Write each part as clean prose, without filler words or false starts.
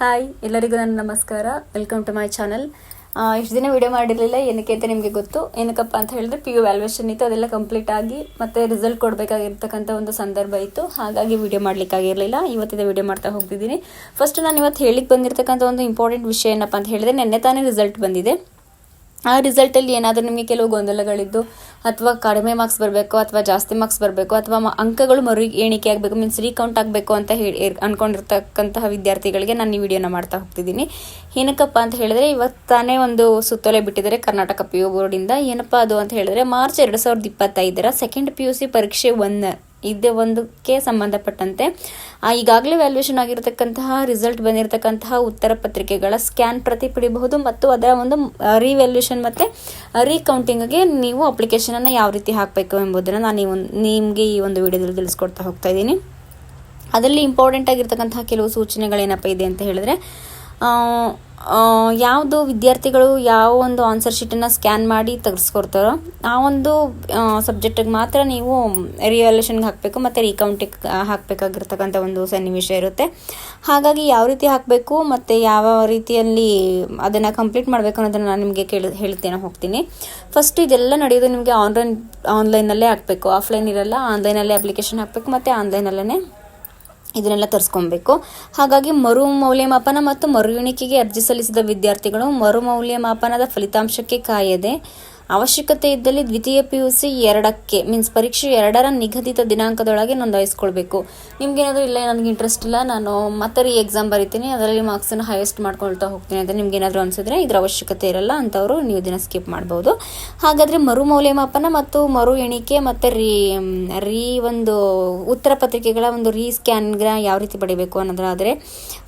Hi ಎಲ್ಲರಿಗೂ ನನ್ನ ನಮಸ್ಕಾರ. Welcome to my channel. ಇಷ್ಟು ದಿನ ವಿಡಿಯೋ ಮಾಡಿರಲಿಲ್ಲ, ಏನಕ್ಕೆ ಅಂತ ನಿಮಗೆ ಗೊತ್ತು. ಏನಕ್ಕಪ್ಪ ಅಂತ ಹೇಳಿದ್ರೆ PU ವ್ಯಾಲ್ಯೂಯೇಷನ್ ಇತ್ತು, ಅದೆಲ್ಲ ಕಂಪ್ಲೀಟ್ ಆಗಿ ಮತ್ತೆ ರಿಸಲ್ಟ್ ಕೊಡಬೇಕಾಗಿರ್ತಕ್ಕಂಥ ಒಂದು ಸಂದರ್ಭ ಇತ್ತು. ಹಾಗಾಗಿ ವಿಡಿಯೋ ಮಾಡಲಿಕ್ಕಾಗಿರಲಿಲ್ಲ. ಇವತ್ತಿನ ವಿಡಿಯೋ ಮಾಡ್ತಾ ಹೋಗ್ತಿದ್ದೀನಿ. ಫಸ್ಟ್ ನಾನು ಇವತ್ತು ಹೇಳಿಕ್ಕೆ ಬಂದಿರತಕ್ಕಂಥ ಒಂದು ಇಂಪಾರ್ಟೆಂಟ್ ವಿಷಯ ಏನಪ್ಪ ಅಂತ ಹೇಳಿದ್ರೆ, ನೆನ್ನೆ ತಾನೇ ರಿಸಲ್ಟ್ ಬಂದಿದೆ. ಆ ರಿಸಲ್ಟಲ್ಲಿ ಏನಾದರೂ ನಿಮಗೆ ಕೆಲವು ಗೊಂದಲಗಳಿದ್ದು, ಅಥವಾ ಕಡಿಮೆ ಮಾರ್ಕ್ಸ್ ಬರಬೇಕು ಅಥವಾ ಜಾಸ್ತಿ ಮಾರ್ಕ್ಸ್ ಬರಬೇಕು ಅಥವಾ ಅಂಕಗಳು ಮರು ಎಣಿಕೆ ಆಗಬೇಕು, ಮೀನ್ಸ್ ರೀಕೌಂಟ್ ಆಗಬೇಕು ಅಂತ ಅಂದ್ಕೊಂಡಿರ್ತಕ್ಕಂತಹ ವಿದ್ಯಾರ್ಥಿಗಳಿಗೆ ನಾನು ಈ ವಿಡಿಯೋನ ಮಾಡ್ತಾ ಹೋಗ್ತಿದ್ದೀನಿ. ಏನಕ್ಕಪ್ಪ ಅಂತ ಹೇಳಿದ್ರೆ, ಇವತ್ತು ತಾನೇ ಒಂದು ಸುತ್ತೋಲೆ ಬಿಟ್ಟಿದ್ದಾರೆ ಕರ್ನಾಟಕ PU ಬೋರ್ಡಿಂದ. ಏನಪ್ಪ ಅದು ಅಂತ ಹೇಳಿದ್ರೆ, ಮಾರ್ಚ್ 2025 ಸೆಕೆಂಡ್ PUC ಪರೀಕ್ಷೆ ಇದೇ ಒಂದಕ್ಕೆ ಸಂಬಂಧಪಟ್ಟಂತೆ ಈಗಾಗಲೇ ವ್ಯಾಲ್ಯೂಯೇಷನ್ ಆಗಿರತಕ್ಕಂತಹ ರಿಸಲ್ಟ್ ಬಂದಿರತಕ್ಕಂತಹ ಉತ್ತರ ಪತ್ರಿಕೆಗಳ ಸ್ಕ್ಯಾನ್ ಪ್ರತಿ ಪಡಿಬಹುದು ಮತ್ತು ಅದರ ಒಂದು ರಿವ್ಯಾಲ್ಯೂಯೇಷನ್ ಮತ್ತು ರೀಕೌಂಟಿಂಗ್ಗೆ ನೀವು ಅಪ್ಲಿಕೇಶನನ್ನು ಯಾವ ರೀತಿ ಹಾಕಬೇಕು ಎಂಬುದನ್ನು ನಾನು ನಿಮಗೆ ಈ ಒಂದು ವಿಡಿಯೋದಲ್ಲಿ ತಿಳಿಸ್ಕೊಡ್ತಾ ಹೋಗ್ತಾ ಇದ್ದೀನಿ. ಅದರಲ್ಲಿ ಇಂಪಾರ್ಟೆಂಟ್ ಆಗಿರ್ತಕ್ಕಂತಹ ಕೆಲವು ಸೂಚನೆಗಳೇನಪ್ಪ ಇದೆ ಅಂತ ಹೇಳಿದ್ರೆ, ಯಾವುದು ವಿದ್ಯಾರ್ಥಿಗಳು ಯಾವ ಒಂದು ಆನ್ಸರ್ ಶೀಟನ್ನು ಸ್ಕ್ಯಾನ್ ಮಾಡಿ ತೆಗೆಸ್ಕೊಡ್ತಾರೋ ಆ ಒಂದು ಸಬ್ಜೆಕ್ಟಿಗೆ ಮಾತ್ರ ನೀವು ರಿವ್ಯಾಲ್ಯೂಯೇಷನ್ಗೆ ಹಾಕಬೇಕು ಮತ್ತು ರೀಕೌಂಟಿಗೆ ಹಾಕಬೇಕಾಗಿರ್ತಕ್ಕಂಥ ಒಂದು ಸನ್ನಿವೇಶ ಇರುತ್ತೆ. ಹಾಗಾಗಿ ಯಾವ ರೀತಿ ಹಾಕಬೇಕು ಮತ್ತು ಯಾವ ರೀತಿಯಲ್ಲಿ ಅದನ್ನು ಕಂಪ್ಲೀಟ್ ಮಾಡಬೇಕು ಅನ್ನೋದನ್ನು ನಾನು ನಿಮಗೆ ಹೇಳ್ತೇನೆ ಹೋಗ್ತೀನಿ. ಫಸ್ಟ್ ಇದೆಲ್ಲ ನಡೆಯೋದು ನಿಮಗೆ ಆನ್ಲೈನಲ್ಲೇ ಹಾಕಬೇಕು, ಆಫ್ಲೈನ್ ಇರಲ್ಲ. ಆನ್ಲೈನಲ್ಲೇ ಅಪ್ಲಿಕೇಶನ್ ಹಾಕಬೇಕು ಮತ್ತು ಆನ್ಲೈನಲ್ಲೇ ಇದನ್ನೆಲ್ಲ ತರಿಸ್ಕೊಬೇಕು. ಹಾಗಾಗಿ ಮರು ಮೌಲ್ಯಮಾಪನ ಮತ್ತು ಮರು ಎಣಿಕೆಗೆ ಅರ್ಜಿ ಸಲ್ಲಿಸಿದ ವಿದ್ಯಾರ್ಥಿಗಳು ಮರು ಮೌಲ್ಯಮಾಪನದ ಫಲಿತಾಂಶಕ್ಕೆ ಕಾಯದೆ ಅವಶ್ಯಕತೆ ಇದ್ದಲ್ಲಿ ದ್ವಿತೀಯ PUC 2ಕ್ಕೆ ಮೀನ್ಸ್ ಪರೀಕ್ಷೆ 2ರ ನಿಗದಿತ ದಿನಾಂಕದೊಳಗೆ ನೋಂದಾಯಿಸ್ಕೊಳ್ಬೇಕು. ನಿಮ್ಗೇನಾದರೂ ಇಲ್ಲ ನನಗೆ ಇಂಟ್ರೆಸ್ಟ್ ಇಲ್ಲ, ನಾನು ಮತ್ತೆ ಎಕ್ಸಾಮ್ ಬರಿತೀನಿ, ಅದರಲ್ಲಿ ಮಾರ್ಕ್ಸನ್ನು ಹೈಯೆಸ್ಟ್ ಮಾಡ್ಕೊಳ್ತಾ ಹೋಗ್ತೀನಿ ಅಂತ ನಿಮ್ಗೇನಾದರೂ ಅನಿಸಿದ್ರೆ ಇದರ ಅವಶ್ಯಕತೆ ಇರಲ್ಲ. ಅಂಥವರು ನೀವು ಇದನ್ನು ಸ್ಕಿಪ್ ಮಾಡ್ಬೋದು. ಹಾಗಾದರೆ ಮರು ಮೌಲ್ಯಮಾಪನ ಮತ್ತು ಮರು ಎಣಿಕೆ ಮತ್ತು ಒಂದು ಉತ್ತರ ಪತ್ರಿಕೆಗಳ ಒಂದು ಸ್ಕ್ಯಾನ್ಗೆ ಯಾವ ರೀತಿ ಪಡಿಬೇಕು ಅನ್ನೋದಾದರೆ,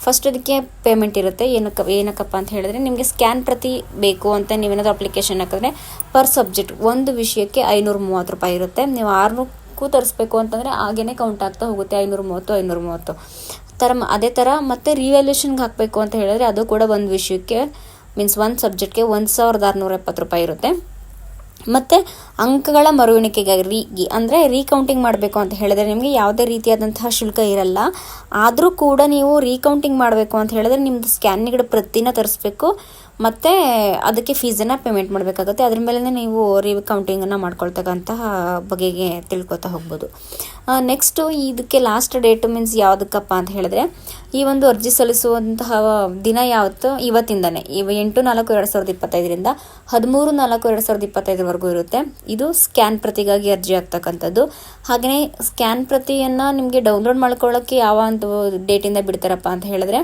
ಫಸ್ಟ್ ಅದಕ್ಕೆ ಪೇಮೆಂಟ್ ಇರುತ್ತೆ. ಏನಕ್ಕಪ್ಪ ಅಂತ ಹೇಳಿದ್ರೆ, ನಿಮಗೆ ಸ್ಕ್ಯಾನ್ ಪ್ರತಿ ಬೇಕು ಅಂತ ನೀವೇನಾದರೂ ಅಪ್ಲಿಕೇಶನ್ ಹಾಕಿದ್ರೆ ಪರ್ ಸಬ್ಜೆಕ್ಟ್ ಒಂದು ವಿಷಯಕ್ಕೆ 530 ರೂಪಾಯಿ ಇರುತ್ತೆ. ನೀವು 600ಕ್ಕೂ ತರಿಸ್ಬೇಕು ಅಂತಂದರೆ ಹಾಗೇ ಕೌಂಟ್ ಆಗ್ತಾ ಹೋಗುತ್ತೆ. 530 ಅದೇ ಥರ ಮತ್ತು ರಿವ್ಯಾಲ್ಯೂಯೇಷನ್ಗೆ ಹಾಕಬೇಕು ಅಂತ ಹೇಳಿದ್ರೆ ಅದು ಕೂಡ ಒಂದು ವಿಷಯಕ್ಕೆ ಮೀನ್ಸ್ ಒಂದು ಸಬ್ಜೆಕ್ಟ್ಗೆ 1670 ರೂಪಾಯಿ ಇರುತ್ತೆ. ಮತ್ತು ಅಂಕಗಳ ಮರು ಎಣಿಕೆಗಾಗಿ ಅಂದರೆ ರೀಕೌಂಟಿಂಗ್ ಮಾಡಬೇಕು ಅಂತ ಹೇಳಿದ್ರೆ ನಿಮಗೆ ಯಾವುದೇ ರೀತಿಯಾದಂತಹ ಶುಲ್ಕ ಇರಲ್ಲ. ಆದರೂ ಕೂಡ ನೀವು ರೀಕೌಂಟಿಂಗ್ ಮಾಡಬೇಕು ಅಂತ ಹೇಳಿದ್ರೆ ನಿಮ್ಮದು ಸ್ಕ್ಯಾನಿಂಗ್ ಪ್ರತಿನ ತರಿಸ್ಬೇಕು ಮತ್ತು ಅದಕ್ಕೆ ಫೀಸನ್ನು ಪೇಮೆಂಟ್ ಮಾಡಬೇಕಾಗುತ್ತೆ. ಅದ್ರ ಮೇಲೆ ನೀವು ರೀಕೌಂಟಿಂಗನ್ನು ಮಾಡ್ಕೊಳ್ತಕ್ಕಂತಹ ಬಗೆಗೆ ತಿಳ್ಕೊತಾ ಹೋಗ್ಬೋದು. ನೆಕ್ಸ್ಟು ಇದಕ್ಕೆ ಲಾಸ್ಟ್ ಡೇಟು ಮೀನ್ಸ್ ಯಾವುದಕ್ಕಪ್ಪ ಅಂತ ಹೇಳಿದ್ರೆ, ಈ ಒಂದು ಅರ್ಜಿ ಸಲ್ಲಿಸುವಂತಹ ದಿನ ಯಾವತ್ತು ಇವತ್ತಿಂದನೇ 8/4/2025 13/4/2025 ಇರುತ್ತೆ. ಇದು ಸ್ಕ್ಯಾನ್ ಪ್ರತಿಗಾಗಿ ಅರ್ಜಿ ಆಗ್ತಕ್ಕಂಥದ್ದು. ಹಾಗೆಯೇ ಸ್ಕ್ಯಾನ್ ಪ್ರತಿಯನ್ನು ನಿಮಗೆ ಡೌನ್ಲೋಡ್ ಮಾಡ್ಕೊಳ್ಳೋಕ್ಕೆ ಯಾವ ಒಂದು ಡೇಟಿಂದ ಬಿಡ್ತಾರಪ್ಪ ಅಂತ ಹೇಳಿದ್ರೆ,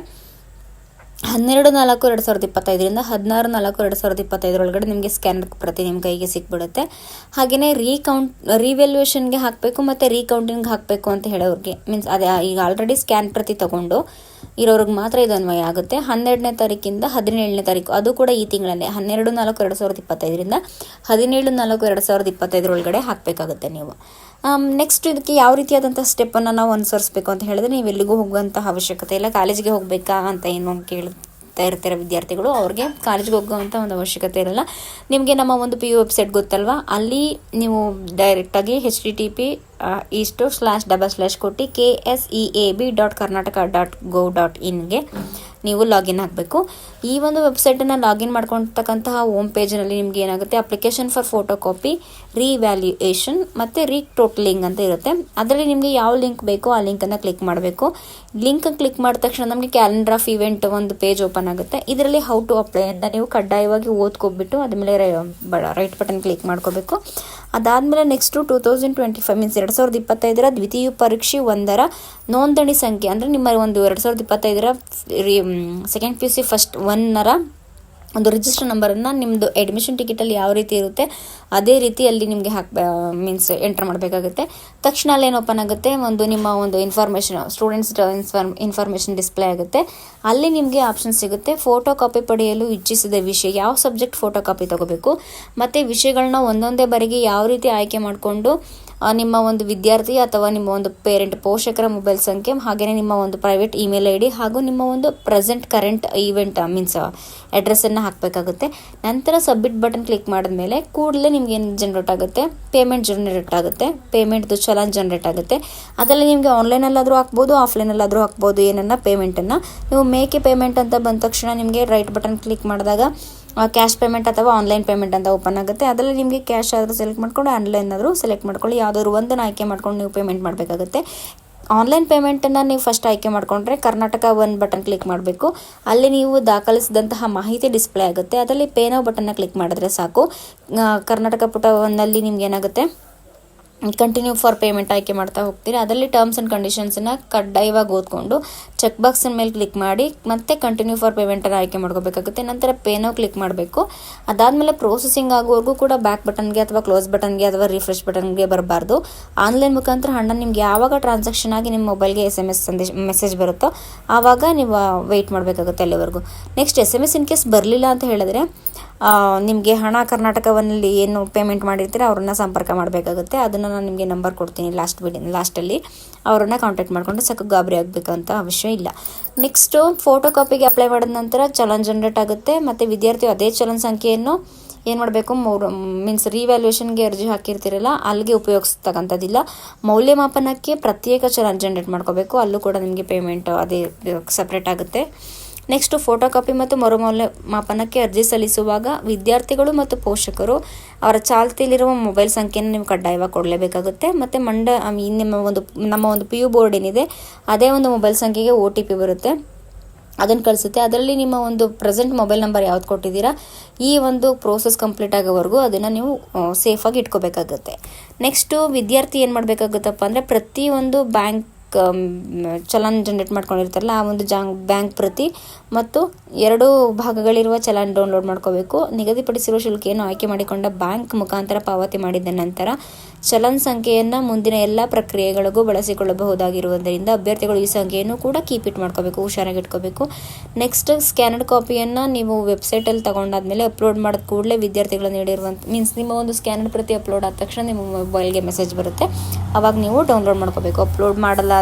12/4/2025 16/4/2025 ಒಳಗಡೆ ನಿಮಗೆ ಸ್ಕ್ಯಾನ್ ಪ್ರತಿ ನಿಮ್ಮ ಕೈಗೆ ಸಿಕ್ಬಿಡುತ್ತೆ. ಹಾಗೆಯೇ ರಿವ್ಯಾಲ್ಯೂಯೇಷನ್ಗೆ ಹಾಕಬೇಕು ಮತ್ತು ರೀಕೌಂಟಿಂಗ್ ಹಾಕಬೇಕು ಅಂತ ಹೇಳೋರಿಗೆ ಮೀನ್ಸ್ ಅದೇ ಈಗ ಆಲ್ರೆಡಿ ಸ್ಕ್ಯಾನ್ ಪ್ರತಿ ತಗೊಂಡು ಇರೋರಿಗೆ ಮಾತ್ರ ಇದು ಅನ್ವಯ ಆಗುತ್ತೆ. 12ನೇ ತಾರೀಕಿಂದ 17ನೇ ತಾರೀಕು, ಅದು ಕೂಡ ಈ ತಿಂಗಳಲ್ಲೇ 12/4/2025 17/4/2025 ಒಳಗಡೆ ಹಾಕಬೇಕಾಗುತ್ತೆ ನೀವು. ನೆಕ್ಸ್ಟ್ ಇದಕ್ಕೆ ಯಾವ ರೀತಿಯಾದಂಥ ಸ್ಟೆಪ್ಪನ್ನು ನಾವು ಅನುಸರಿಸಬೇಕು ಅಂತ ಹೇಳಿದ್ರೆ, ನೀವು ಎಲ್ಲಿಗೂ ಹೋಗುವಂಥ ಅವಶ್ಯಕತೆ ಇಲ್ಲ. ಕಾಲೇಜಿಗೆ ಹೋಗಬೇಕಾ ಅಂತ ಏನು ಕೇಳ್ತಾ ಇರ್ತೀರ ವಿದ್ಯಾರ್ಥಿಗಳು, ಅವ್ರಿಗೆ ಕಾಲೇಜಿಗೆ ಹೋಗುವಂಥ ಒಂದು ಅವಶ್ಯಕತೆ ಇರಲ್ಲ. ನಿಮಗೆ ನಮ್ಮ ಒಂದು PU ವೆಬ್ಸೈಟ್ ಗೊತ್ತಲ್ವಾ, ಅಲ್ಲಿ ನೀವು ಡೈರೆಕ್ಟಾಗಿ http:// ಕೊಟ್ಟು kseab.karnataka.gov.in ನೀವು ಲಾಗಿನ್ ಆಗಬೇಕು. ಈ ಒಂದು ವೆಬ್ಸೈಟನ್ನು ಲಾಗಿನ್ ಮಾಡ್ಕೊಳ್ತಕ್ಕಂತಹ ಹೋಮ್ ಪೇಜ್ನಲ್ಲಿ ನಿಮ್ಗೆ ಏನಾಗುತ್ತೆ, application for photo copy, revaluation ಮತ್ತು ಟೋಟಲಿಂಗ್ ಅಂತ ಇರುತ್ತೆ. ಅದರಲ್ಲಿ ನಿಮಗೆ ಯಾವ ಲಿಂಕ್ ಬೇಕೋ ಆ ಲಿಂಕನ್ನು ಕ್ಲಿಕ್ ಮಾಡಬೇಕು. ಲಿಂಕ್ ಕ್ಲಿಕ್ ಮಾಡಿದ ತಕ್ಷಣ ನಮಗೆ ಕ್ಯಾಲೆಂಡರ್ ಆಫ್ ಇವೆಂಟ್ ಒಂದು ಪೇಜ್ ಓಪನ್ ಆಗುತ್ತೆ. ಇದರಲ್ಲಿ ಹೌ ಟು ಅಪ್ಲೈ ಅಂತ ನೀವು ಕಡ್ಡಾಯವಾಗಿ ಓದ್ಕೊಬಿಟ್ಟು ಅದಾದಮೇಲೆ ರೈಟ್ ಬಟನ್ ಕ್ಲಿಕ್ ಮಾಡ್ಕೋಬೇಕು. ಅದಾದಮೇಲೆ ನೆಕ್ಸ್ಟು 2025 ಮೀನ್ಸ್ 2025 ದ್ವಿತೀಯ ಪರೀಕ್ಷೆ 1ರ ನೋಂದಣಿ ಸಂಖ್ಯೆ ಅಂದರೆ ನಿಮ್ಮ ಒಂದು 2025 ಸೆಕೆಂಡ್ PUC ಫಸ್ಟ್ 1ರ ಒಂದು ರಿಜಿಸ್ಟರ್ ನಂಬರನ್ನು ನಿಮ್ಮದು ಅಡ್ಮಿಷನ್ ಟಿಕೆಟಲ್ಲಿ ಯಾವ ರೀತಿ ಇರುತ್ತೆ ಅದೇ ರೀತಿ ಅಲ್ಲಿ ನಿಮಗೆ ಮೀನ್ಸ್ ಎಂಟರ್ ಮಾಡಬೇಕಾಗುತ್ತೆ. ತಕ್ಷಣ ಅಲ್ಲೇನು ಓಪನ್ ಆಗುತ್ತೆ, ನಿಮ್ಮ ಒಂದು ಇನ್ಫಾರ್ಮೇಷನ್ ಸ್ಟೂಡೆಂಟ್ಸ್ ಇನ್ಫಾರ್ಮೇಷನ್ ಡಿಸ್ಪ್ಲೇ ಆಗುತ್ತೆ. ಅಲ್ಲಿ ನಿಮಗೆ ಆಪ್ಷನ್ ಸಿಗುತ್ತೆ, ಫೋಟೋ ಕಾಪಿ ಪಡೆಯಲು ಇಚ್ಛಿಸಿದ ವಿಷಯ, ಯಾವ ಸಬ್ಜೆಕ್ಟ್ ಫೋಟೋ ಕಾಪಿ ತಗೋಬೇಕು ಮತ್ತು ವಿಷಯಗಳನ್ನ ಒಂದೊಂದೇ ಬಾರಿಗೆ ಯಾವ ರೀತಿ ಆಯ್ಕೆ ಮಾಡಿಕೊಂಡು ನಿಮ್ಮ ಒಂದು ವಿದ್ಯಾರ್ಥಿ ಅಥವಾ ನಿಮ್ಮ ಒಂದು ಪೇರೆಂಟ್ ಪೋಷಕರ ಮೊಬೈಲ್ ಸಂಖ್ಯೆ, ಹಾಗೆಯೇ ನಿಮ್ಮ ಒಂದು ಪ್ರೈವೇಟ್ ಇಮೇಲ್ ಐ ಡಿ ಹಾಗೂ ನಿಮ್ಮ ಒಂದು ಕರೆಂಟ್ ಈವೆಂಟ್ ಮೀನ್ಸ್ ಅಡ್ರೆಸ್ಸನ್ನು ಹಾಕಬೇಕಾಗುತ್ತೆ. ನಂತರ ಸಬ್ಮಿಟ್ ಬಟನ್ ಕ್ಲಿಕ್ ಮಾಡಿದ್ಮೇಲೆ ಕೂಡಲೇ ನಿಮ್ಗೆ ಏನು ಜನರೇಟ್ ಆಗುತ್ತೆ, ಪೇಮೆಂಟ್ ಜನರೇಟ್ ಆಗುತ್ತೆ. ಪೇಮೆಂಟ್ದು ಚಲನ್ ಜನರೇಟ್ ಆಗುತ್ತೆ. ಅದರಲ್ಲಿ ನಿಮಗೆ ಆನ್ಲೈನಲ್ಲಾದರೂ ಹಾಕ್ಬೋದು, ಆಫ್ಲೈನಲ್ಲಾದರೂ ಹಾಕ್ಬೋದು. ಏನನ್ನ ಪೇಮೆಂಟನ್ನು ನೀವು ಮೇಕೆ ಪೇಮೆಂಟ್ ಅಂತ ಬಂದ ತಕ್ಷಣ ನಿಮಗೆ ರೈಟ್ ಬಟನ್ ಕ್ಲಿಕ್ ಮಾಡಿದಾಗ ಕ್ಯಾಶ್ ಪೇಮೆಂಟ್ ಅಥವಾ ಆನ್ಲೈನ್ ಪೇಮೆಂಟ್ ಅಂತ ಓಪನ್ ಆಗುತ್ತೆ. ಅದರಲ್ಲಿ ನಿಮಗೆ ಕ್ಯಾಶ್ ಆದರೂ ಸೆಲೆಕ್ಟ್ ಮಾಡ್ಕೊಂಡು ಆನ್ಲೈನ್ ಆದರೂ ಸೆಲೆಕ್ಟ್ ಮಾಡ್ಕೊಳ್ಳಿ. ಯಾವುದಾದ್ರು ಒಂದನ್ನು ಆಯ್ಕೆ ಮಾಡ್ಕೊಂಡು ನೀವು ಪೇಮೆಂಟ್ ಮಾಡಬೇಕಾಗುತ್ತೆ. ಆನ್ಲೈನ್ ಪೇಮೆಂಟನ್ನು ನೀವು ಫಸ್ಟ್ ಆಯ್ಕೆ ಮಾಡಿಕೊಂಡ್ರೆ ಕರ್ನಾಟಕ ಒಂದು ಬಟನ್ ಕ್ಲಿಕ್ ಮಾಡಬೇಕು. ಅಲ್ಲಿ ನೀವು ದಾಖಲಿಸಿದಂತಹ ಮಾಹಿತಿ ಡಿಸ್ಪ್ಲೇ ಆಗುತ್ತೆ. ಅದರಲ್ಲಿ ಪೇ ನೌ ಬಟನ್ನ ಕ್ಲಿಕ್ ಮಾಡಿದ್ರೆ ಸಾಕು. ಕರ್ನಾಟಕ ಪುಟ ಒಂದಲ್ಲಿ ನಿಮ್ಗೆ ಏನಾಗುತ್ತೆ, ಕಂಟಿನ್ಯೂ ಫಾರ್ ಪೇಮೆಂಟ್ ಆಯ್ಕೆ ಮಾಡ್ತಾ ಹೋಗ್ತೀರಿ. ಅದರಲ್ಲಿ ಟರ್ಮ್ಸ್ ಆ್ಯಂಡ್ ಕಂಡೀಷನ್ಸನ್ನು ಕಡ್ಡಾಯವಾಗಿ ಓದ್ಕೊಂಡು ಚೆಕ್ ಬಾಕ್ಸಿನ ಮೇಲೆ ಕ್ಲಿಕ್ ಮಾಡಿ ಮತ್ತೆ ಕಂಟಿನ್ಯೂ ಫಾರ್ ಪೇಮೆಂಟನ್ನು ಆಯ್ಕೆ ಮಾಡ್ಕೋಬೇಕಾಗುತ್ತೆ. ನಂತರ ಪೇ ನೌ ಕ್ಲಿಕ್ ಮಾಡಬೇಕು. ಅದಾದಮೇಲೆ ಪ್ರೋಸೆಸಿಂಗ್ ಆಗೋವರೆಗೂ ಕೂಡ ಬ್ಯಾಕ್ ಬಟನ್ಗೆ ಅಥವಾ ಕ್ಲೋಸ್ ಬಟನ್ಗೆ ಅಥವಾ ರಿಫ್ರೆಶ್ ಬಟನ್ಗೆ ಬರಬಾರ್ದು. ಆನ್ಲೈನ್ ಮುಖಾಂತರ ಹಣ ನಿಮ್ಗೆ ಯಾವಾಗ ಟ್ರಾನ್ಸಾಕ್ಷನ್ ಆಗಿ ನಿಮ್ಮ ಮೊಬೈಲ್ಗೆ SMS ಮೆಸೇಜ್ ಬರುತ್ತೋ ಆವಾಗ ನೀವು ವೆಯ್ಟ್ ಮಾಡಬೇಕಾಗುತ್ತೆ ಅಲ್ಲಿವರೆಗೂ. ನೆಕ್ಸ್ಟ್ SMS ಇನ್ ಕೇಸ್ ಬರಲಿಲ್ಲ ಅಂತ ಹೇಳಿದ್ರೆ ನಿಮಗೆ ಹಣ ಕರ್ನಾಟಕವನ್ನಲ್ಲಿ ಏನು ಪೇಮೆಂಟ್ ಮಾಡಿರ್ತೀರ ಅವ್ರನ್ನ ಸಂಪರ್ಕ ಮಾಡಬೇಕಾಗುತ್ತೆ. ಅದನ್ನು ನಾನು ನಿಮಗೆ ನಂಬರ್ ಕೊಡ್ತೀನಿ ಲಾಸ್ಟಲ್ಲಿ. ಅವರನ್ನು ಕಾಂಟ್ಯಾಕ್ಟ್ ಮಾಡಿಕೊಂಡು ಸಾಕು, ಗಾಬರಿ ಆಗಬೇಕಂತ ಅವಶ್ಯ ಇಲ್ಲ. ನೆಕ್ಸ್ಟು ಫೋಟೋ ಕಾಪಿಗೆ ಅಪ್ಲೈ ಮಾಡಿದ ನಂತರ ಚಲನ್ ಜನರೇಟ್ ಆಗುತ್ತೆ. ಮತ್ತು ವಿದ್ಯಾರ್ಥಿ ಅದೇ ಚಲನ್ ಸಂಖ್ಯೆಯನ್ನು ಏನು ಮಾಡಬೇಕು, ಮೀನ್ಸ್ ರಿವ್ಯಾಲ್ಯೂಯೇಷನ್ಗೆ ಅರ್ಜಿ ಹಾಕಿರ್ತೀರಲ್ಲ ಅಲ್ಲಿಗೆ ಉಪಯೋಗಿಸ್ತಕ್ಕಂಥದ್ದಿಲ್ಲ. ಮೌಲ್ಯಮಾಪನಕ್ಕೆ ಪ್ರತ್ಯೇಕ ಚಲನ್ ಜನರೇಟ್ ಮಾಡ್ಕೋಬೇಕು. ಅಲ್ಲೂ ಕೂಡ ನಿಮಗೆ ಪೇಮೆಂಟ್ ಅದೇ ಸಪ್ರೇಟ್ ಆಗುತ್ತೆ. ನೆಕ್ಸ್ಟು ಫೋಟೋ ಕಾಪಿ ಮತ್ತು ಮರುಮೌಲ್ಯಮಾಪನಕ್ಕೆ ಅರ್ಜಿ ಸಲ್ಲಿಸುವಾಗ ವಿದ್ಯಾರ್ಥಿಗಳು ಮತ್ತು ಪೋಷಕರು ಅವರ ಚಾಲ್ತಿಯಲ್ಲಿರುವ ಮೊಬೈಲ್ ಸಂಖ್ಯೆಯನ್ನು ನೀವು ಕಡ್ಡಾಯವಾಗಿ ಕೊಡಲೇಬೇಕಾಗುತ್ತೆ. ಮತ್ತು ನಮ್ಮ ಒಂದು PU ಬೋರ್ಡ್ ಏನಿದೆ ಅದೇ ಒಂದು ಮೊಬೈಲ್ ಸಂಖ್ಯೆಗೆ OTP ಬರುತ್ತೆ, ಅದನ್ನು ಕಳಿಸುತ್ತೆ. ಅದರಲ್ಲಿ ನಿಮ್ಮ ಒಂದು ಪ್ರೆಸೆಂಟ್ ಮೊಬೈಲ್ ನಂಬರ್ ಯಾವ್ದು ಕೊಟ್ಟಿದ್ದೀರಾ ಈ ಒಂದು ಪ್ರೋಸೆಸ್ ಕಂಪ್ಲೀಟ್ ಆಗೋವರೆಗೂ ಅದನ್ನು ನೀವು ಸೇಫಾಗಿ ಇಟ್ಕೋಬೇಕಾಗುತ್ತೆ. ನೆಕ್ಸ್ಟು ವಿದ್ಯಾರ್ಥಿ ಏನು ಮಾಡಬೇಕಾಗುತ್ತಪ್ಪ ಅಂದರೆ ಪ್ರತಿಯೊಂದು ಬ್ಯಾಂಕ್ ಚಲನ್ ಜನರೇಟ್ ಮಾಡ್ಕೊಂಡಿರ್ತಾರಲ್ಲ ಆ ಒಂದು ಬ್ಯಾಂಕ್ ಪ್ರತಿ ಮತ್ತು 2 ಭಾಗಗಳಿರುವ ಚಲನ್ ಡೌನ್ಲೋಡ್ ಮಾಡ್ಕೋಬೇಕು. ನಿಗದಿಪಡಿಸಿರುವ ಶುಲ್ಕೆಯನ್ನು ಆಯ್ಕೆ ಮಾಡಿಕೊಂಡ ಬ್ಯಾಂಕ್ ಮುಖಾಂತರ ಪಾವತಿ ಮಾಡಿದ ನಂತರ ಚಲನ್ ಸಂಖ್ಯೆಯನ್ನು ಮುಂದಿನ ಎಲ್ಲ ಪ್ರಕ್ರಿಯೆಗಳಿಗೂ ಬಳಸಿಕೊಳ್ಳಬಹುದಾಗಿರುವುದರಿಂದ ಅಭ್ಯರ್ಥಿಗಳು ಈ ಸಂಖ್ಯೆಯನ್ನು ಕೂಡ ಕೀಪ್ ಇಟ್ ಮಾಡ್ಕೋಬೇಕು, ಹುಷಾರಾಗಿ ಇಟ್ಕೋಬೇಕು. ನೆಕ್ಸ್ಟ್ ಸ್ಕ್ಯಾನರ್ಡ್ ಕಾಪಿಯನ್ನು ನೀವು ವೆಬ್ಸೈಟಲ್ಲಿ ತಗೊಂಡಾದ್ಮೇಲೆ ಅಪ್ಲೋಡ್ ಮಾಡಿದ ಕೂಡಲೇ ವಿದ್ಯಾರ್ಥಿಗಳು ನೀಡಿರುವಂಥ ಮೀನ್ಸ್ ನಿಮ್ಮ ಒಂದು ಸ್ಕ್ಯಾನರ್ಡ್ ಪ್ರತಿ ಅಪ್ಲೋಡ್ ಆದ ತಕ್ಷಣ ನಿಮ್ಮ ಮೊಬೈಲ್ಗೆ ಮೆಸೇಜ್ ಬರುತ್ತೆ. ಆವಾಗ ನೀವು ಡೌನ್ಲೋಡ್ ಮಾಡ್ಕೋಬೇಕು. ಅಪ್ಲೋಡ್ ಮಾಡಲಾದ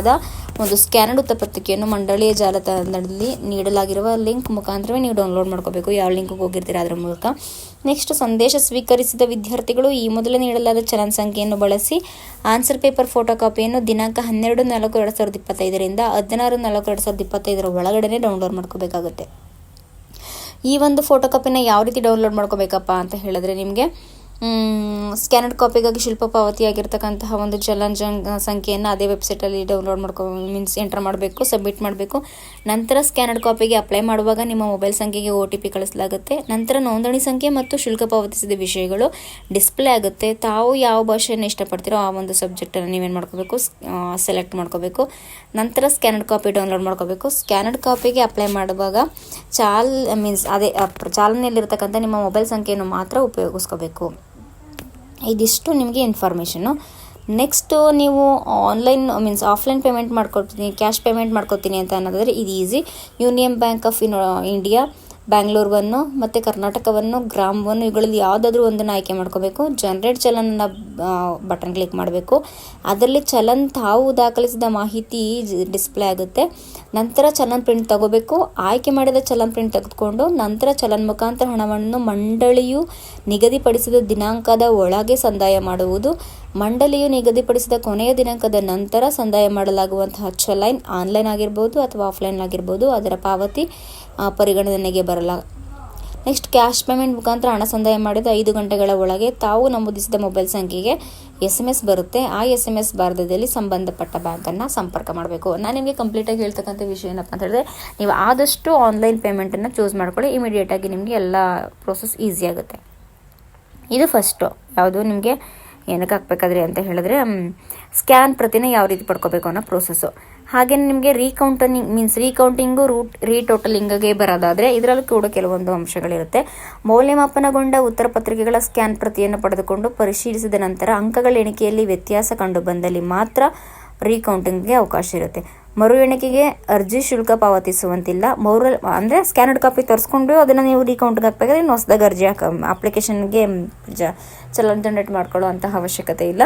ಒಂದು ಸ್ಕ್ಯಾನರ್ಡ್ ಉತ್ತಪತ್ರಿಕೆಯನ್ನು ಮಂಡಳಿಯ ಜಾಲತಾಣದಲ್ಲಿ ನೀಡಲಾಗಿರುವ ಲಿಂಕ್ ಮುಖಾಂತರವೇ ನೀವು ಡೌನ್ಲೋಡ್ ಮಾಡ್ಕೋಬೇಕು. ಯಾವ ಲಿಂಕ್ಗೆ ಹೋಗಿರ್ತೀರ ಅದರ ಮೂಲಕ. ನೆಕ್ಸ್ಟ್ ಸಂದೇಶ ಸ್ವೀಕರಿಸಿದ ವಿದ್ಯಾರ್ಥಿಗಳು ಈ ಮೊದಲು ನೀಡಲಾದ ಚಲನ್ ಸಂಖ್ಯೆಯನ್ನು ಬಳಸಿ ಆನ್ಸರ್ ಪೇಪರ್ ಫೋಟೋ ಕಾಪಿಯನ್ನು ದಿನಾಂಕ 12/4/2025ರಿಂದ 16/4/2025 ಒಳಗಡೆ ಡೌನ್ಲೋಡ್ ಮಾಡ್ಕೋಬೇಕಾಗುತ್ತೆ. ಈ ಒಂದು ಫೋಟೋ ಕಾಪಿನ ಯಾವ ರೀತಿ ಡೌನ್ಲೋಡ್ ಮಾಡ್ಕೋಬೇಕಪ್ಪ ಅಂತ ಹೇಳಿದ್ರೆ ನಿಮಗೆ ಸ್ಕ್ಯಾನರ್ಡ್ ಕಾಪಿಗಾಗಿ ಶುಲ್ಕ ಪಾವತಿಯಾಗಿರ್ತಕ್ಕಂತಹ ಒಂದು ಚಲನ್ ಸಂಖ್ಯೆಯನ್ನು ಅದೇ ವೆಬ್ಸೈಟಲ್ಲಿ ಡೌನ್ಲೋಡ್ ಎಂಟರ್ ಮಾಡಬೇಕು, ಸಬ್ಮಿಟ್ ಮಾಡಬೇಕು. ನಂತರ ಸ್ಕ್ಯಾನರ್ಡ್ ಕಾಪಿಗೆ ಅಪ್ಲೈ ಮಾಡುವಾಗ ನಿಮ್ಮ ಮೊಬೈಲ್ ಸಂಖ್ಯೆಗೆ OTP ಕಳಿಸಲಾಗುತ್ತೆ. ನಂತರ ನೋಂದಣಿ ಸಂಖ್ಯೆ ಮತ್ತು ಶುಲ್ಕ ಪಾವತಿಸಿದ ವಿಷಯಗಳು ಡಿಸ್ಪ್ಲೇ ಆಗುತ್ತೆ. ತಾವು ಯಾವ ಭಾಷೆಯನ್ನು ಇಷ್ಟಪಡ್ತೀರೋ ಆ ಒಂದು ಸಬ್ಜೆಕ್ಟನ್ನು ನೀವೇನು ಮಾಡ್ಕೋಬೇಕು, ಸೆಲೆಕ್ಟ್ ಮಾಡ್ಕೋಬೇಕು. ನಂತರ ಸ್ಕ್ಯಾನರ್ಡ್ ಕಾಪಿ ಡೌನ್ಲೋಡ್ ಮಾಡ್ಕೋಬೇಕು. ಸ್ಕ್ಯಾನರ್ಡ್ ಕಾಪಿಗೆ ಅಪ್ಲೈ ಮಾಡುವಾಗ ಚಾಲನೆಯಲ್ಲಿರ್ತಕ್ಕಂಥ ನಿಮ್ಮ ಮೊಬೈಲ್ ಸಂಖ್ಯೆಯನ್ನು ಮಾತ್ರ ಉಪಯೋಗಿಸ್ಕೋಬೇಕು. ಇದಿಷ್ಟು ನಿಮಗೆ ಇನ್ಫಾರ್ಮೇಷನ್ನು. ನೆಕ್ಸ್ಟು ನೀವು ಆಫ್ಲೈನ್ ಪೇಮೆಂಟ್ ಮಾಡ್ಕೊಡ್ತೀನಿ, ಕ್ಯಾಶ್ ಪೇಮೆಂಟ್ ಮಾಡ್ಕೊತೀನಿ ಅಂತ ಅನ್ನೋದಾದರೆ ಇದು easy. Union bank of India ಬ್ಯಾಂಗ್ಳೂರ್ವನ್ನು ಮತ್ತು ಕರ್ನಾಟಕವನ್ನು ಗ್ರಾಮವನ್ನು ಇವುಗಳಲ್ಲಿ ಯಾವುದಾದ್ರೂ ಒಂದನ್ನು ಆಯ್ಕೆ ಮಾಡ್ಕೋಬೇಕು. ಜನರೇಟ್ ಚಲನ್ನ ಬಟನ್ ಕ್ಲಿಕ್ ಮಾಡಬೇಕು. ಅದರಲ್ಲಿ ಚಲನ್ ತಾವು ದಾಖಲಿಸಿದ ಮಾಹಿತಿ ಡಿಸ್ಪ್ಲೇ ಆಗುತ್ತೆ. ನಂತರ ಚಲನ್ ಪ್ರಿಂಟ್ ತಗೋಬೇಕು. ಆಯ್ಕೆ ಮಾಡಿದ ಚಲನ್ ಪ್ರಿಂಟ್ ತೆಗೆದುಕೊಂಡು ನಂತರ ಚಲನ್ ಮುಖಾಂತರ ಹಣವನ್ನು ಮಂಡಳಿಯು ನಿಗದಿಪಡಿಸಿದ ದಿನಾಂಕದ ಒಳಗೆ ಸಂದಾಯ ಮಾಡುವುದು. ಮಂಡಳಿಯು ನಿಗದಿಪಡಿಸಿದ ಕೊನೆಯ ದಿನಾಂಕದ ನಂತರ ಸಂದಾಯ ಮಾಡಲಾಗುವಂತಹ ಚಲನ್ ಆನ್ಲೈನ್ ಆಗಿರ್ಬೋದು ಅಥವಾ ಆಫ್ಲೈನ್ ಆಗಿರ್ಬೋದು ಅದರ ಪಾವತಿ ಪರಿಗಣನೆಗೆ ಬರಲ್ಲ. ನೆಕ್ಸ್ಟ್ ಕ್ಯಾಶ್ ಪೇಮೆಂಟ್ ಮುಖಾಂತರ ಹಣ ಸಂದಾಯ ಮಾಡಿದ 5 ಗಂಟೆಗಳ ಒಳಗೆ ತಾವು ನಮೂದಿಸಿದ ಮೊಬೈಲ್ ಸಂಖ್ಯೆಗೆ SMS ಬರುತ್ತೆ. ಆ SMS ಬಾರದಲ್ಲಿ ಸಂಬಂಧಪಟ್ಟ ಬ್ಯಾಂಕನ್ನು ಸಂಪರ್ಕ ಮಾಡಬೇಕು. ನಾನು ನಿಮಗೆ ಕಂಪ್ಲೀಟಾಗಿ ಹೇಳ್ತಕ್ಕಂಥ ವಿಷಯ ಏನಪ್ಪ ಅಂತ ಹೇಳಿದ್ರೆ ನೀವು ಆದಷ್ಟು ಆನ್ಲೈನ್ ಪೇಮೆಂಟನ್ನು ಚೂಸ್ ಮಾಡ್ಕೊಳ್ಳಿ. ಇಮಿಡಿಯೇಟಾಗಿ ನಿಮಗೆ ಎಲ್ಲ ಪ್ರೋಸೆಸ್ ಈಸಿ ಆಗುತ್ತೆ. ಇದು ಫಸ್ಟು. ಯಾವುದು ನಿಮಗೆ ಏನಕ್ಕೆ ಹಾಕಬೇಕಾದ್ರಿ ಅಂತ ಹೇಳಿದ್ರೆ ಸ್ಕ್ಯಾನ್ ಪ್ರತಿನ ಯಾವ ರೀತಿ ಪಡ್ಕೋಬೇಕು ಅನ್ನೋ ಪ್ರೋಸೆಸ್ಸು. ಹಾಗೆ ನಿಮಗೆ ರೀಕೌಂಟಿಂಗು ರೀಟೋಟಲಿಂಗ್ಗೆ ಬರೋದಾದರೆ ಇದರಲ್ಲೂ ಕೂಡ ಕೆಲವೊಂದು ಅಂಶಗಳಿರುತ್ತೆ. ಮೌಲ್ಯಮಾಪನಗೊಂಡ ಉತ್ತರ ಪತ್ರಿಕೆಗಳ ಸ್ಕ್ಯಾನ್ ಪ್ರತಿಯನ್ನು ಪಡೆದುಕೊಂಡು ಪರಿಶೀಲಿಸಿದ ನಂತರ ಅಂಕಗಳ ಎಣಿಕೆಯಲ್ಲಿ ವ್ಯತ್ಯಾಸ ಕಂಡು ಬಂದಲ್ಲಿ ಮಾತ್ರ ರೀಕೌಂಟಿಂಗ್ಗೆ ಅವಕಾಶ ಇರುತ್ತೆ. ಮರು ಎಣಿಕೆಗೆ ಅರ್ಜಿ ಶುಲ್ಕ ಪಾವತಿಸುವಂತಿಲ್ಲ. ಅಂದರೆ ಸ್ಕ್ಯಾನರ್ಡ್ ಕಾಪಿ ತರಿಸ್ಕೊಂಡು ಅದನ್ನು ನೀವು ರೀಕೌಂಟ್ಗೆ ಹಾಕಬೇಕಾದ್ರೆ ಇನ್ನು ಹೊಸದಾಗಿ ಅರ್ಜಿ ಅಪ್ಲಿಕೇಶನ್ಗೆ ಚಲನ್ ಜನರೇಟ್ ಮಾಡ್ಕೊಳ್ಳೋ ಅಂತಹ ಅವಶ್ಯಕತೆ ಇಲ್ಲ.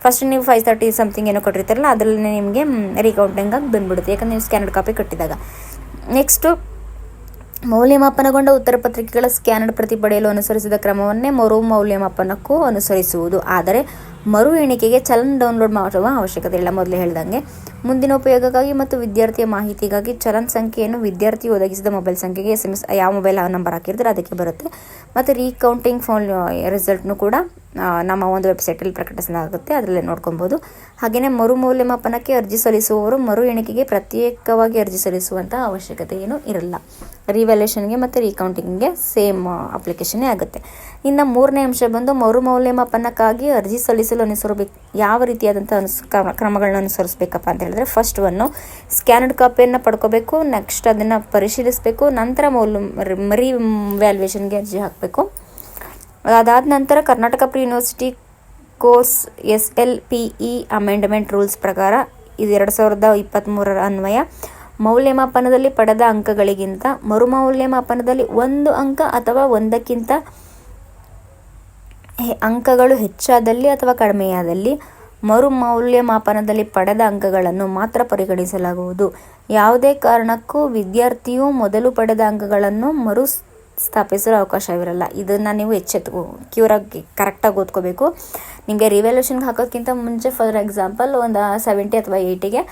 ಫಸ್ಟ್ ನೀವು 530 ಸಮಥಿಂಗ್ ಏನೋ ಕೊಟ್ಟಿರ್ತಾರಲ್ಲ ಅದರಲ್ಲಿ ನಿಮಗೆ ರೀಕೌಂಟಿಂಗ್ ಆಗಿ ಬಂದ್ಬಿಡುತ್ತೆ, ಯಾಕಂದರೆ ನೀವು ಸ್ಕ್ಯಾನರ್ಡ್ ಕಾಪಿ ಕಟ್ಟಿದಾಗ. ನೆಕ್ಸ್ಟು ಮೌಲ್ಯಮಾಪನಗೊಂಡ ಉತ್ತರ ಪತ್ರಿಕೆಗಳ ಸ್ಕ್ಯಾನರ್ಡ್ ಪ್ರತಿ ಪಡೆಯಲು ಅನುಸರಿಸಿದ ಕ್ರಮವನ್ನೇ ಮರು ಮೌಲ್ಯಮಾಪನಕ್ಕೂ ಅನುಸರಿಸುವುದು. ಆದರೆ ಮರು ಎಣಿಕೆಗೆ ಚಲನ್ ಡೌನ್ಲೋಡ್ ಮಾಡುವ ಅವಶ್ಯಕತೆ ಇಲ್ಲ. ಮೊದಲೇ ಹೇಳ್ದಂಗೆ ಮುಂದಿನ ಉಪಯೋಗಕ್ಕಾಗಿ ಮತ್ತು ವಿದ್ಯಾರ್ಥಿಯ ಮಾಹಿತಿಗಾಗಿ ಚಲನ್ ಸಂಖ್ಯೆಯನ್ನು ವಿದ್ಯಾರ್ಥಿ ಒದಗಿಸಿದ ಮೊಬೈಲ್ ಸಂಖ್ಯೆಗೆ SMS ಯಾವ ಮೊಬೈಲ್ ನಂಬರ್ ಹಾಕಿರ್ತಾರೆ ಅದಕ್ಕೆ ಬರುತ್ತೆ. ಮತ್ತು ರೀಕೌಂಟಿಂಗ್ ಫೋನ್ ರಿಸಲ್ಟ್ನು ಕೂಡ ನಮ್ಮ ಒಂದು ವೆಬ್ಸೈಟಲ್ಲಿ ಪ್ರಕಟಿಸಲಾಗುತ್ತೆ, ಅದರಲ್ಲೇ ನೋಡ್ಕೊಬೋದು. ಹಾಗೆಯೇ ಮರು ಮೌಲ್ಯಮಾಪನಕ್ಕೆ ಅರ್ಜಿ ಸಲ್ಲಿಸುವವರು ಮರು ಎಣಿಕೆಗೆ ಪ್ರತ್ಯೇಕವಾಗಿ ಅರ್ಜಿ ಸಲ್ಲಿಸುವಂಥ ಅವಶ್ಯಕತೆ ಏನೂ ಇರಲ್ಲ. ರಿವ್ಯಾಲ್ಯೂಷನ್ಗೆ ಮತ್ತು ರೀಕೌಂಟಿಂಗ್ಗೆ ಸೇಮ್ ಅಪ್ಲಿಕೇಶನ್ನೇ ಆಗುತ್ತೆ. ಇನ್ನು ಮೂರನೇ ಅಂಶ ಬಂದು ಮರು ಮೌಲ್ಯಮಾಪನಕ್ಕಾಗಿ ಅರ್ಜಿ ಸಲ್ಲಿಸಲು ಅನುಸರಿಸಬೇಕು ಯಾವ ರೀತಿಯಾದಂಥ ಕ್ರಮಗಳನ್ನ ಅನುಸರಿಸಬೇಕಪ್ಪ ಅಂತ ಹೇಳಿದ್ರೆ, ಫಸ್ಟ್ ಒನ್ನು ಸ್ಕ್ಯಾನರ್ಡ್ ಕಾಪಿಯನ್ನು ಪಡ್ಕೋಬೇಕು. ನೆಕ್ಸ್ಟ್ ಅದನ್ನು ಪರಿಶೀಲಿಸಬೇಕು. ನಂತರ ರಿವ್ಯಾಲ್ಯೂಷನ್ಗೆ ಅರ್ಜಿ ಹಾಕಬೇಕು. ಅದಾದ ನಂತರ Karnataka pre university course SLPE amendment rules ಪ್ರಕಾರ ಇದು 2023 ಅನ್ವಯ ಮೌಲ್ಯಮಾಪನದಲ್ಲಿ ಪಡೆದ ಅಂಕಗಳಿಗಿಂತ ಮರುಮೌಲ್ಯಮಾಪನದಲ್ಲಿ 1 ಅಂಕ ಅಥವಾ 1ಕ್ಕಿಂತ ಅಂಕಗಳು ಹೆಚ್ಚಾದಲ್ಲಿ ಅಥವಾ ಕಡಿಮೆಯಾದಲ್ಲಿ ಮರು ಮೌಲ್ಯಮಾಪನದಲ್ಲಿ ಪಡೆದ ಅಂಕಗಳನ್ನು ಮಾತ್ರ ಪರಿಗಣಿಸಲಾಗುವುದು. ಯಾವುದೇ ಕಾರಣಕ್ಕೂ ವಿದ್ಯಾರ್ಥಿಯು ಮೊದಲು ಪಡೆದ ಅಂಕಗಳನ್ನು ಮರು ಸ್ಥಾಪಿಸಲು ಅವಕಾಶವಿರಲ್ಲ. ಇದನ್ನು ನೀವು ಕ್ಯೂರಾಗಿ ಕರೆಕ್ಟಾಗಿ ಓದ್ಕೋಬೇಕು. ನಿಮಗೆ ರಿವ್ಯಾಲ್ಯೂಷನ್ಗೆ ಹಾಕೋಕ್ಕಿಂತ ಮುಂಚೆ ಫಾರ್ ಎಕ್ಸಾಂಪಲ್ ಒಂದು 70 ಅಥವಾ 80ಗೆ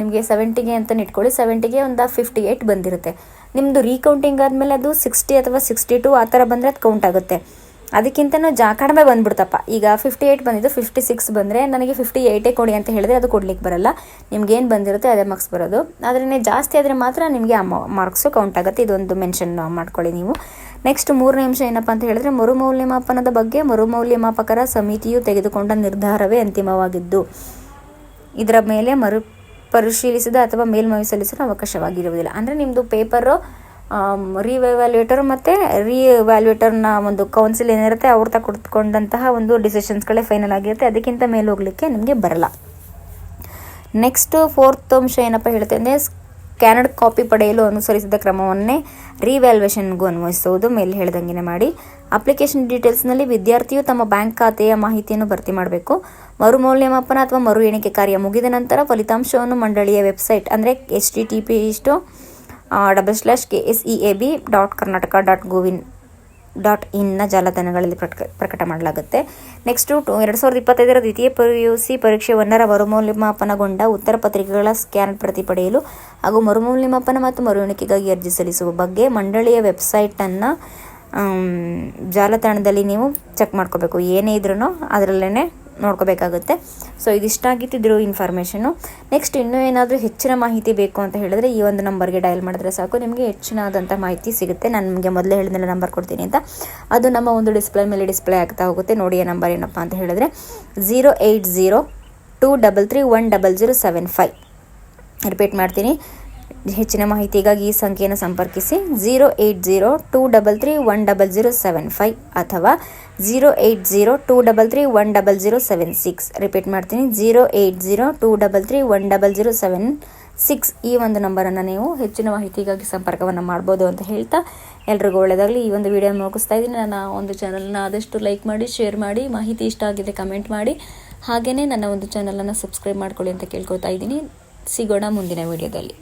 ನಿಮಗೆ 70ಗೆ ಅಂತ ಇಟ್ಕೊಳ್ಳಿ, 70ಗೆ ಒಂದು 58 ಬಂದಿರುತ್ತೆ. ನಿಮ್ಮದು ರೀಕೌಂಟಿಂಗ್ ಆದಮೇಲೆ ಅದು 60 ಅಥವಾ 62 ಆ ಥರ ಬಂದರೆ ಅದು ಕೌಂಟ್ ಆಗುತ್ತೆ. ಅದಕ್ಕಿಂತನೂ ಕಡಿಮೆ ಬಂದ್ಬಿಡ್ತಪ್ಪ. ಈಗ 58 ಬಂದಿದ್ದು 56 ಬಂದರೆ ನನಗೆ 58 ಕೊಡಿ ಅಂತ ಹೇಳಿದ್ರೆ ಅದು ಕೊಡ್ಲಿಕ್ಕೆ ಬರಲ್ಲ. ನಿಮ್ಗೇನು ಬಂದಿರುತ್ತೆ ಅದೇ ಮಾರ್ಕ್ಸ್ ಬರೋದು. ಆದರೆ ಜಾಸ್ತಿ ಆದರೆ ಮಾತ್ರ ನಿಮಗೆ ಆ ಮಾರ್ಕ್ಸು ಕೌಂಟ್ ಆಗುತ್ತೆ. ಇದೊಂದು ಮೆನ್ಷನ್ ಮಾಡ್ಕೊಳ್ಳಿ ನೀವು. ನೆಕ್ಸ್ಟ್ ಮೂರನೇ ಅಂಶ ಏನಪ್ಪ ಅಂತ ಹೇಳಿದ್ರೆ, ಮರುಮೌಲ್ಯಮಾಪನದ ಬಗ್ಗೆ ಮರುಮೌಲ್ಯಮಾಪಕರ ಸಮಿತಿಯು ತೆಗೆದುಕೊಂಡ ನಿರ್ಧಾರವೇ ಅಂತಿಮವಾಗಿದ್ದು ಇದರ ಮೇಲೆ ಪರಿಶೀಲಿಸಿದ ಅಥವಾ ಮೇಲ್ಮನವಿ ಸಲ್ಲಿಸಲು ಅವಕಾಶವಾಗಿರುವುದಿಲ್ಲ. ಅಂದರೆ ನಿಮ್ಮದು ಪೇಪರು ರಿವ್ಯಾಲ್ಯೂಟರ್ ಮತ್ತು ರಿವ್ಯಾಲ್ಯೂಟರ್ನ ಒಂದು ಕೌನ್ಸಿಲ್ ಏನಿರುತ್ತೆ ಅವ್ರ ಕೊಡ್ಕೊಂಡಂತಹ ಒಂದು ಡಿಸಿಷನ್ಸ್ಗಳೇ ಫೈನಲ್ ಆಗಿರುತ್ತೆ. ಅದಕ್ಕಿಂತ ಮೇಲೆ ಹೋಗಲಿಕ್ಕೆ ನಿಮಗೆ ಬರಲ್ಲ. ನೆಕ್ಸ್ಟ್ ಫೋರ್ತ್ ಅಂಶ ಏನಪ್ಪ ಹೇಳುತ್ತೆ ಅಂದರೆ, ಸ್ಕ್ಯಾನರ್ಡ್ ಕಾಪಿ ಪಡೆಯಲು ಅನುಸರಿಸಿದ ಕ್ರಮವನ್ನೇ ರಿವ್ಯಾಲ್ಯೂಷನ್ಗೂ ಅನ್ವಯಿಸುವುದು. ಮೇಲೆ ಹೇಳ್ದಂಗೆ ಮಾಡಿ. ಅಪ್ಲಿಕೇಶನ್ ಡೀಟೇಲ್ಸ್ನಲ್ಲಿ ವಿದ್ಯಾರ್ಥಿಯು ತಮ್ಮ ಬ್ಯಾಂಕ್ ಖಾತೆಯ ಮಾಹಿತಿಯನ್ನು ಭರ್ತಿ ಮಾಡಬೇಕು. ಮರುಮೌಲ್ಯಮಾಪನ ಅಥವಾ ಮರು ಎಣಿಕೆ ಕಾರ್ಯ ಮುಗಿದ ನಂತರ ಫಲಿತಾಂಶವನ್ನು ಮಂಡಳಿಯ ವೆಬ್ಸೈಟ್ ಅಂದರೆ https://keeb.karnataka.govin.in ಜಾಲತಾಣಗಳಲ್ಲಿ ಪ್ರಕಟ ಮಾಡಲಾಗುತ್ತೆ. ನೆಕ್ಸ್ಟು 2025 ದ್ವಿತೀಯ PUC ಪರೀಕ್ಷೆ 1ರ ಮರುಮೌಲ್ಯಮಾಪನಗೊಂಡ ಉತ್ತರ ಪತ್ರಿಕೆಗಳ ಸ್ಕ್ಯಾನ್ ಪ್ರತಿ ಪಡೆಯಲು ಹಾಗೂ ಮರುಮೌಲ್ಯಮಾಪನ ಮತ್ತು ಮರು ಎಣಿಕೆಗಾಗಿ ಅರ್ಜಿ ಸಲ್ಲಿಸುವ ಬಗ್ಗೆ ಮಂಡಳಿಯ ವೆಬ್ಸೈಟನ್ನು ಜಾಲತಾಣದಲ್ಲಿ ನೀವು ಚೆಕ್ ಮಾಡ್ಕೋಬೇಕು. ಏನೇ ಇದ್ರೂ ಅದರಲ್ಲೇ ನೋಡ್ಕೋಬೇಕಾಗುತ್ತೆ. ಸೊ ಇದಿಷ್ಟಾಗಿತ್ತು ಇದ್ರ ಇನ್ಫಾರ್ಮೇಷನು. ನೆಕ್ಸ್ಟ್ ಇನ್ನೂ ಏನಾದರೂ ಹೆಚ್ಚಿನ ಮಾಹಿತಿ ಬೇಕು ಅಂತ ಹೇಳಿದ್ರೆ ಈ ಒಂದು ನಂಬರ್ಗೆ ಡಯಲ್ ಮಾಡಿದ್ರೆ ಸಾಕು, ನಿಮಗೆ ಹೆಚ್ಚಿನಾದಂಥ ಮಾಹಿತಿ ಸಿಗುತ್ತೆ. ನಾನು ನಿಮಗೆ ಮೊದಲೇ ಹೇಳಿದ್ಮೇಲೆ ನಂಬರ್ ಕೊಡ್ತೀನಿ ಅಂತ, ಅದು ನಮ್ಮ ಒಂದು ಡಿಸ್ಪ್ಲೇ ಮೇಲೆ ಡಿಸ್ಪ್ಲೇ ಆಗ್ತಾ ಹೋಗುತ್ತೆ. ನೋಡಿ ಆ ನಂಬರ್ ಏನಪ್ಪ ಅಂತ ಹೇಳಿದ್ರೆ 08023310075. ರಿಪೀಟ್ ಮಾಡ್ತೀನಿ, ಹೆಚ್ಚಿನ ಮಾಹಿತಿಗಾಗಿ ಈ ಸಂಖ್ಯೆಯನ್ನು ಸಂಪರ್ಕಿಸಿ 08023310075 ಅಥವಾ 08023310076. ರಿಪೀಟ್ ಮಾಡ್ತೀನಿ, 08023310076. ಈ ಒಂದು ನಂಬರನ್ನು ನೀವು ಹೆಚ್ಚಿನ ಮಾಹಿತಿಗಾಗಿ ಸಂಪರ್ಕವನ್ನು ಮಾಡ್ಬೋದು ಅಂತ ಹೇಳ್ತಾ ಎಲ್ರಿಗೂ ಒಳ್ಳೆಯದಾಗಲಿ. ಈ ಒಂದು ವಿಡಿಯೋ ಮುಗಿಸ್ತಾ ಇದ್ದೀನಿ. ನನ್ನ ಒಂದು ಚಾನಲ್ನ ಆದಷ್ಟು ಲೈಕ್ ಮಾಡಿ, ಶೇರ್ ಮಾಡಿ, ಮಾಹಿತಿ ಇಷ್ಟ ಆಗಿದೆ ಕಮೆಂಟ್ ಮಾಡಿ, ಹಾಗೆಯೇ ನನ್ನ ಒಂದು ಚಾನಲನ್ನು ಸಬ್ಸ್ಕ್ರೈಬ್ ಮಾಡ್ಕೊಳ್ಳಿ ಅಂತ ಕೇಳ್ಕೊತಾ ಇದ್ದೀನಿ. ಸಿಗೋಣ ಮುಂದಿನ ವಿಡಿಯೋದಲ್ಲಿ.